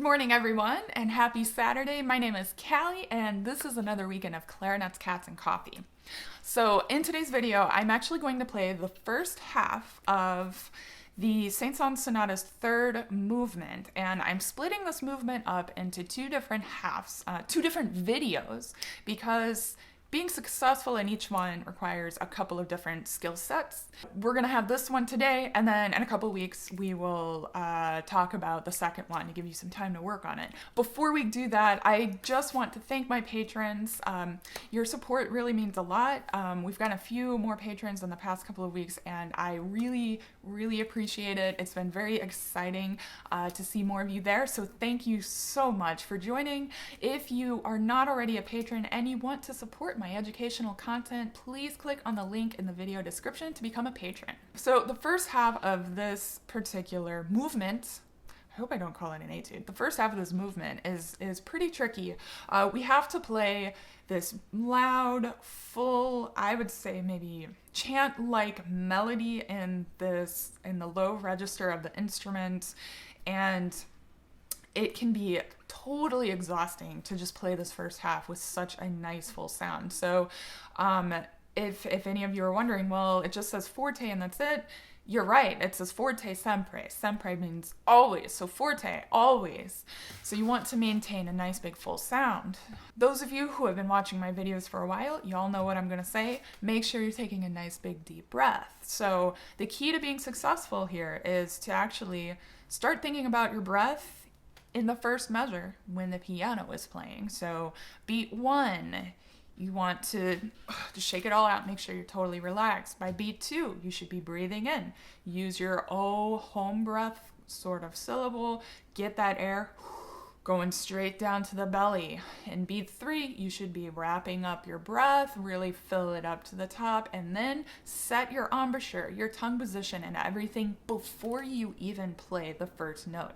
morning, everyone, and happy Saturday. My name is Callie, and this is another weekend of clarinets, cats, and coffee. So in today's video, I'm actually going to play the first half of the Saens Sonata's third movement, and I'm splitting this movement up into two different halves, two different videos, because being successful in each one requires a couple of different skill sets. We're gonna have this one today, and then in a couple of weeks, we will talk about the second one to give you some time to work on it. Before we do that, I just want to thank my patrons. Your support really means a lot. We've gotten a few more patrons in the past couple of weeks, and I really appreciate it. It's been very exciting to see more of you there, so thank you so much for joining. If you are not already a patron and you want to support my educational content, please click on the link in the video description to become a patron. So the first half of this particular movement, I hope I don't call it an etude. The first half of this movement is pretty tricky. We have to play this loud, full, I would say maybe chant-like melody in the low register of the instrument, and it can be totally exhausting to just play this first half with such a nice full sound. So if any of you are wondering, well, it just says forte and that's it, you're right. It says forte sempre. Sempre means always. So forte, always. So you want to maintain a nice big full sound. Those of you who have been watching my videos for a while, y'all know what I'm going to say. Make sure you're taking a nice big deep breath. So the key to being successful here is to actually start thinking about your breath in the first measure when the piano is playing. So beat 1, you want to just shake it all out, make sure you're totally relaxed. By beat 2, you should be breathing in. Use your O home breath sort of syllable, get that air going straight down to the belly. In beat 3, you should be wrapping up your breath, really fill it up to the top, and then set your embouchure, your tongue position, and everything before you even play the first note.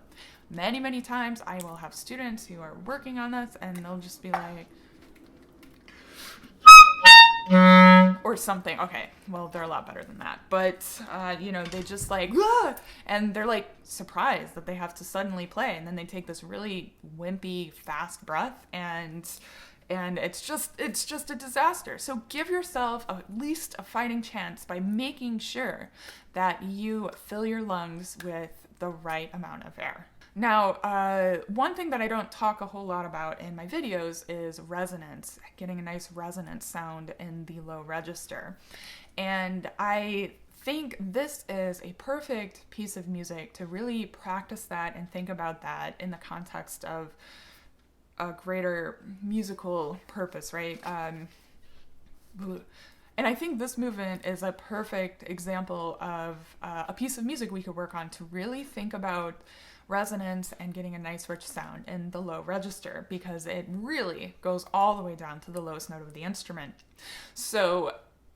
Many times I will have students who are working on this and they'll just be like, or something. Okay, well, they're a lot better than that. But, they just like, ah! And they're like surprised that they have to suddenly play. And then they take this really wimpy, fast breath, and it's just a disaster. So give yourself at least a fighting chance by making sure that you fill your lungs with the right amount of air. Now, one thing that I don't talk a whole lot about in my videos is resonance, getting a nice resonant sound in the low register. And I think this is a perfect piece of music to really practice that and think about that in the context of a greater musical purpose, right? And I think this movement is a perfect example of a piece of music we could work on to really think about resonance and getting a nice rich sound in the low register, because it really goes all the way down to the lowest note of the instrument. So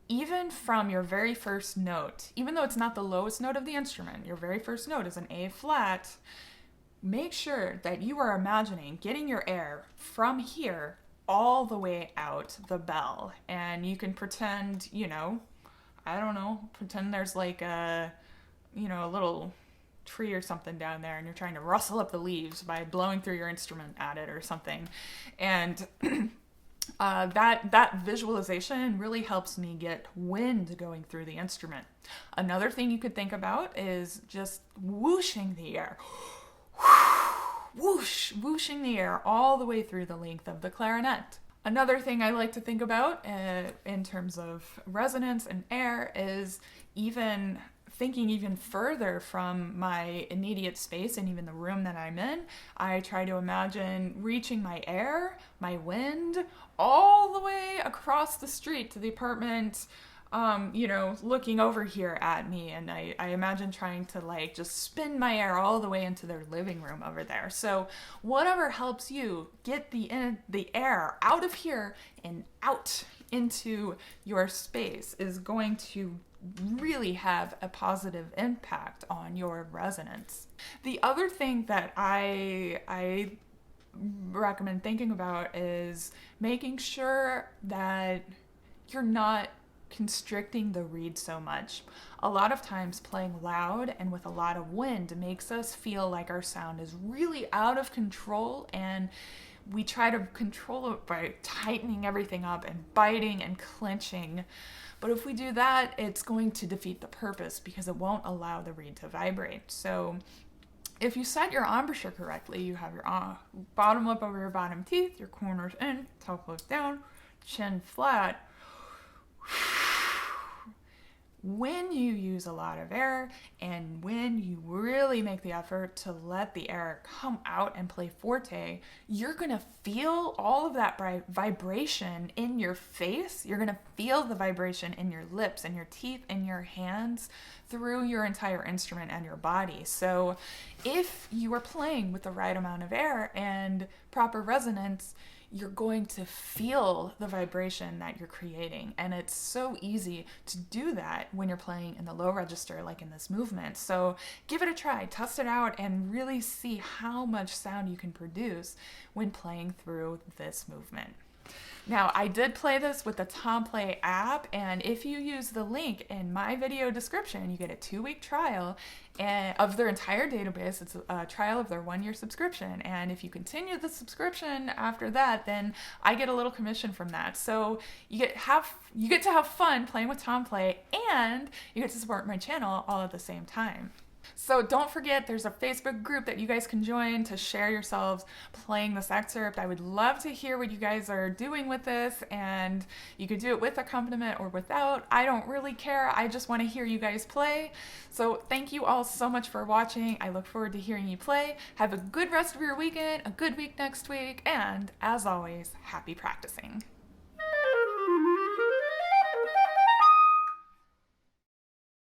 even from your very first note, even though it's not the lowest note of the instrument, your very first note is an A flat, make sure that you are imagining getting your air from here all the way out the bell. And you can pretend, pretend there's like a little tree or something down there, and you're trying to rustle up the leaves by blowing through your instrument at it or something. And that visualization really helps me get wind going through the instrument. Another thing you could think about is just whooshing the air. Whoosh, whooshing the air all the way through the length of the clarinet. Another thing I like to think about in terms of resonance and air is thinking even further from my immediate space and even the room that I'm in. I try to imagine reaching my air, my wind, all the way across the street to the apartment, looking over here at me. And I imagine trying to just spin my air all the way into their living room over there. So whatever helps you get the air out of here and out into your space is going to really have a positive impact on your resonance. The other thing that I recommend thinking about is making sure that you're not constricting the reed so much. A lot of times playing loud and with a lot of wind makes us feel like our sound is really out of control, and we try to control it by tightening everything up and biting and clenching. But if we do that, it's going to defeat the purpose because it won't allow the reed to vibrate. So if you set your embouchure correctly, you have your bottom lip over your bottom teeth, your corners in, top lip down, chin flat. When you use a lot of air and when you really make the effort to let the air come out and play forte, you're going to feel all of that vibration in your face. You're going to feel the vibration in your lips and your teeth and your hands through your entire instrument and your body. So if you are playing with the right amount of air and proper resonance, you're going to feel the vibration that you're creating. And it's so easy to do that when you're playing in the low register, like in this movement. So give it a try, test it out, and really see how much sound you can produce when playing through this movement. Now, I did play this with the Tomplay app, and if you use the link in my video description, you get a 2-week trial of their entire database. It's a trial of their 1-year subscription, and if you continue the subscription after that, then I get a little commission from that. So you get to have fun playing with Tomplay, and you get to support my channel all at the same time. So don't forget, there's a Facebook group that you guys can join to share yourselves playing this excerpt. I would love to hear what you guys are doing with this, and you could do it with accompaniment or without. I don't really care. I just want to hear you guys play. So thank you all so much for watching. I look forward to hearing you play. Have a good rest of your weekend, a good week next week, and as always, happy practicing.